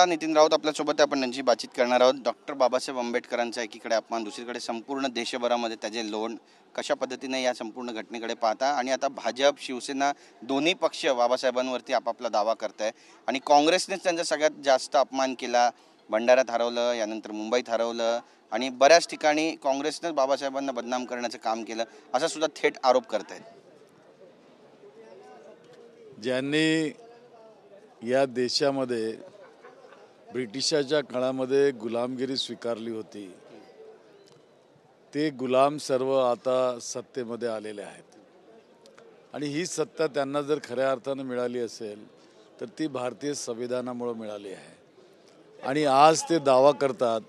नितीन राऊत आपल्यासोबत आपण त्यांची बातचीत करणार आहोत। डॉक्टर बाबासाहेब आंबेडकरांचा एकीकडे अपमान, दुसरीकडे संपूर्ण देशभरामध्ये त्याचे लोण, कशा पद्धतीने या संपूर्ण घटनेकडे पाहता आणि आता भाजप शिवसेना दोन्ही पक्ष बाबासाहेबांवरती आपापला दावा करत आहे आणि काँग्रेसनेच त्यांचा सगळ्यात जास्त अपमान केला। भंडाऱ्यात हरवलं, यानंतर मुंबईत हरवलं आणि बऱ्याच ठिकाणी काँग्रेसनेच बाबासाहेबांना बदनाम करण्याचं काम केलं, असा सुद्धा थेट आरोप करत आहेत। ज्यांनी या देशामध्ये ब्रिटिशाच्या काळामध्ये गुलामगिरी स्वीकारली होती, ते गुलाम सर्व आता सत्तेमध्ये आलेले आहेत आणि ही सत्ता त्यांना जर खऱ्या अर्थानं मिळाली असेल तर ती भारतीय संविधानामुळे मिळाली आहे। आणि आज ते दावा करतात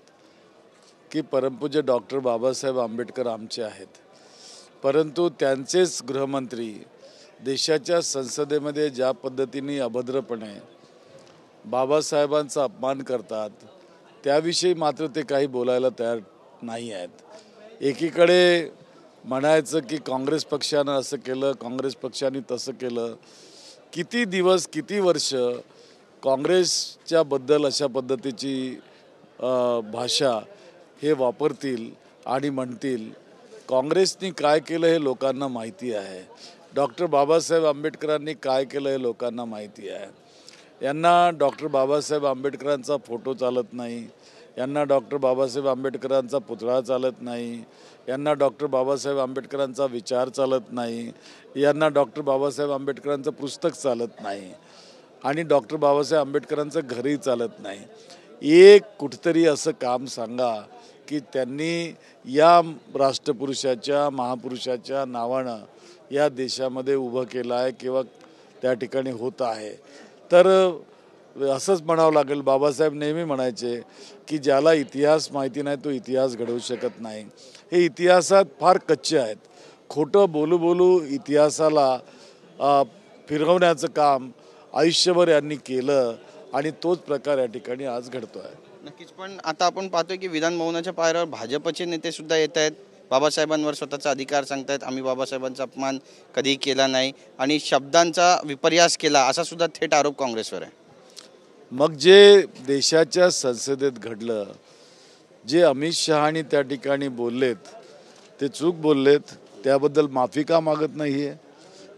की परमपूज्य डॉक्टर बाबासाहेब आंबेडकर आमचे आहेत, परंतु त्यांचेच गृहमंत्री देशाच्या संसदेमध्ये ज्या पद्धतीने अभद्रपणे बाबासाहेबांचा अपमान करतात त्याविषयी मात्र ते काही बोलायला तयार नाही आहेत। एकीकडे म्हणायचं की काँग्रेस पक्षानं असं केलं, काँग्रेस पक्षाने तसं केलं, किती दिवस किती वर्ष काँग्रेसच्याबद्दल अशा पद्धतीची भाषा हे वापरतील आणि म्हणतील। काँग्रेसनी काय केलं हे लोकांना माहिती आहे, डॉक्टर बाबासाहेब आंबेडकरांनी काय केलं हे लोकांना माहिती आहे। यांना डॉक्टर बाबासाहेब आंबेडकरांचा फोटो चालत नाही, यांना डॉक्टर बाबासाहेब आंबेडकरांचा पुतळा चालत नाही, यांना डॉक्टर बाबासाहेब आंबेडकरांचा विचार चालत नाही, यांना डॉक्टर बाबासाहेब आंबेडकरांचं पुस्तक चालत नाही आणि डॉक्टर बाबासाहेब आंबेडकरांचं घरही चालत नाही। एक कुठतरी असं काम सांगा की त्यांनी या राष्ट्रपुरुषाच्या महापुरुषाच्या नावानं या देशामध्ये उभं केलं आहे किंवा त्या ठिकाणी होत आहे। तर असंच म्हणावं लागेल, बाबासाहेब नेहमी म्हणायचे की ज्याला इतिहास माहिती नाही तो इतिहास घडवू शकत नाही। हे इतिहासात फार कच्चे आहेत, खोटं बोलू बोलू इतिहासाला फिरवण्याचं काम आयुष्यभर यांनी केलं आणि तोच प्रकार या ठिकाणी आज घडतो आहे। नक्कीच, पण आता आपण पाहतोय की विधान भवनाच्या पायऱ्यावर भाजपचे नेते सुद्धा येत आहेत, बाबासाहेबांवर स्वतःचा अधिकार सांगतायत, आम्ही बाबासाहेबांचा अपमान कधीही केला नाही आणि शब्दांचा विपर्यास केला, असा सुद्धा थेट आरोप काँग्रेसवर आहे। मग जे देशाच्या संसदेत घडलं, जे अमित शहानी त्या ठिकाणी बोललेत ते चूक बोललेत, त्याबद्दल माफी का मागत नाही आहे?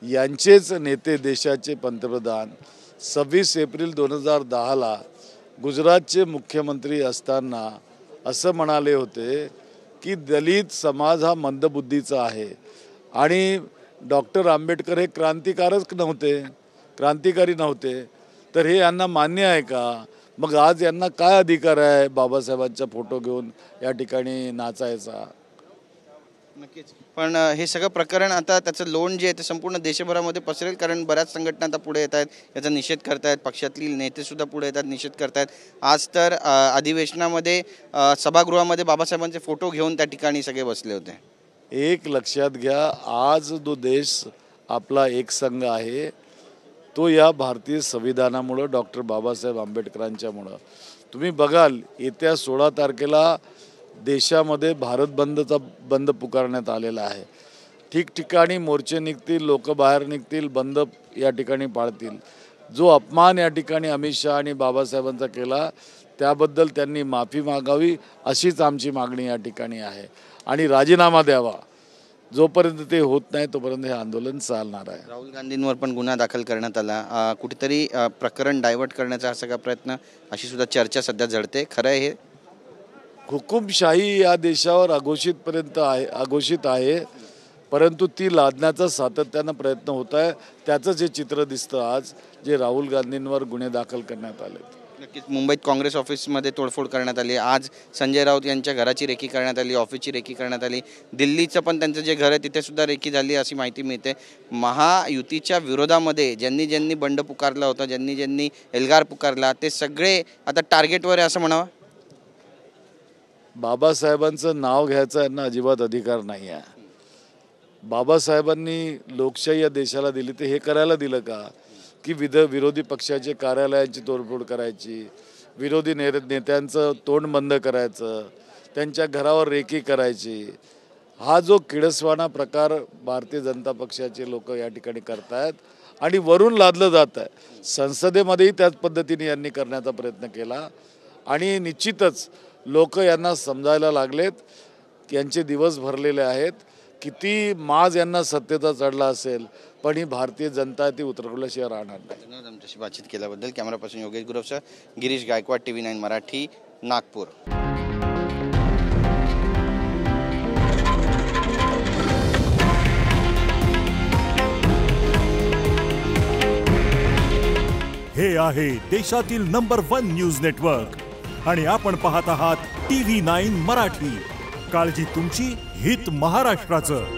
यांचेच नेते देशाचे पंतप्रधान 26 एप्रिल 2010ला गुजरातचे मुख्यमंत्री असताना असं म्हणाले होते की दलित समाज हा मंदबुद्धीचा आहे आणि डॉक्टर आंबेडकर हे क्रांतिकारी नव्हते, तर हे यांना मान्य आहे का? मग आज यांना काय अधिकार आहे बाबासाहेबांचा फोटो घेऊन या ठिकाणी नाचायचा? नक्कीच, पण हे सगळं प्रकरण आता त्याचं लोण जे आहे ते संपूर्ण देशभरामध्ये पसरेल, कारण बऱ्याच संघटना आता पुढे येत आहेत, याचा निषेध करतायत, पक्षातील नेते सुद्धा पुढे येतात, निषेध करतायत। आज तर अधिवेशनामध्ये सभागृहामध्ये बाबासाहेबांचे फोटो घेऊन त्या ठिकाणी सगळे बसले होते। एक लक्षात घ्या, आज जो देश आपला एक संघ आहे तो या भारतीय संविधानामुळं, डॉक्टर बाबासाहेब आंबेडकरांच्यामुळं। तुम्ही बघाल येत्या 16 तारखेला देशामध्ये भारत बंद पुकारण्यात आलेला आहे। ठिकठिकाणी मोर्चे निघतील, लोक बाहेर निघतील, बंद या ठिकाणी पाळतील। जो अपमान या ठिकाणी अमित शहा आणि बाबासाहेबांचा केला त्याबद्दल त्यांनी माफी मागावी, अशीच आमची मागणी या ठिकाणी आहे आणि राजीनामा द्यावा। जोपर्यंत ते होत नाही तोपर्यंत हे आंदोलन चालणार आहे। राहुल गांधींवर पण गुन्हा दाखल करण्यात आला, कुठेतरी प्रकरण डायव्हर्ट करण्याचा हा सगळा प्रयत्न, अशी सुद्धा चर्चा सध्या झडते। खरं आहे हे? हुकुमशाही या देशावर अघोषित आहे, परंतु ती लादण्याचा सातत्यानं प्रयत्न होत आहे। त्याचंच हे चित्र दिसतं आज, जे राहुल गांधींवर गुन्हे दाखल करण्यात आले। नक्कीच, मुंबईत काँग्रेस ऑफिसमध्ये तोडफोड करण्यात आली, आज संजय राऊत यांच्या घराची रेकी करण्यात आली, ऑफिसची रेकी करण्यात आली, दिल्लीचं पण त्यांचं जे घर आहे तिथे सुद्धा रेकी झाली अशी माहिती मिळते। महायुतीच्या विरोधामध्ये ज्यांनी ज्यांनी बंड पुकारला होता, ज्यांनी ज्यांनी एल्गार पुकारला, ते सगळे आता टार्गेटवर आहे असं म्हणावं। बाबासाहेबांचं नाव घ्यायचा यांना अजिबात अधिकार नाही आहे। बाबासाहेबांनी लोकशाही या देशाला दिली, ते हे करायला दिलं का की विरोधी पक्षाचे कार्यालयांची तोडफोड करायची, विरोधी नेत्यांचं तोंड बंद करायचं, त्यांच्या घरावर रेकी करायची? हा जो किळसवाणा प्रकार भारतीय जनता पक्षाचे लोक या ठिकाणी करतायत, आणि वरून लादलं जात आहे. संसदेमध्येही त्याच पद्धतीने यांनी करण्याचा प्रयत्न केला आणि निश्चितच लोक यांना समजायला लागलेत. यांचे दिवस भरलेले आहेत. किती माज यांना सत्तेचा चढला असेल पण ही भारतीय जनता ती उतरवल्याशिवाय राहणार नाही. धन्यवाद आमच्याशी बातचीत केल्याबद्दल. कॅमेरापासून योगेश गुरवसह गिरीश गायकवाड, TV9 मराठी, नागपूर. हे आहे देशातील नंबर 1 न्यूज नेटवर्क आणि आपण पाहत आहात TV9 मराठी. काळजी तुमची, हित महाराष्ट्राचं.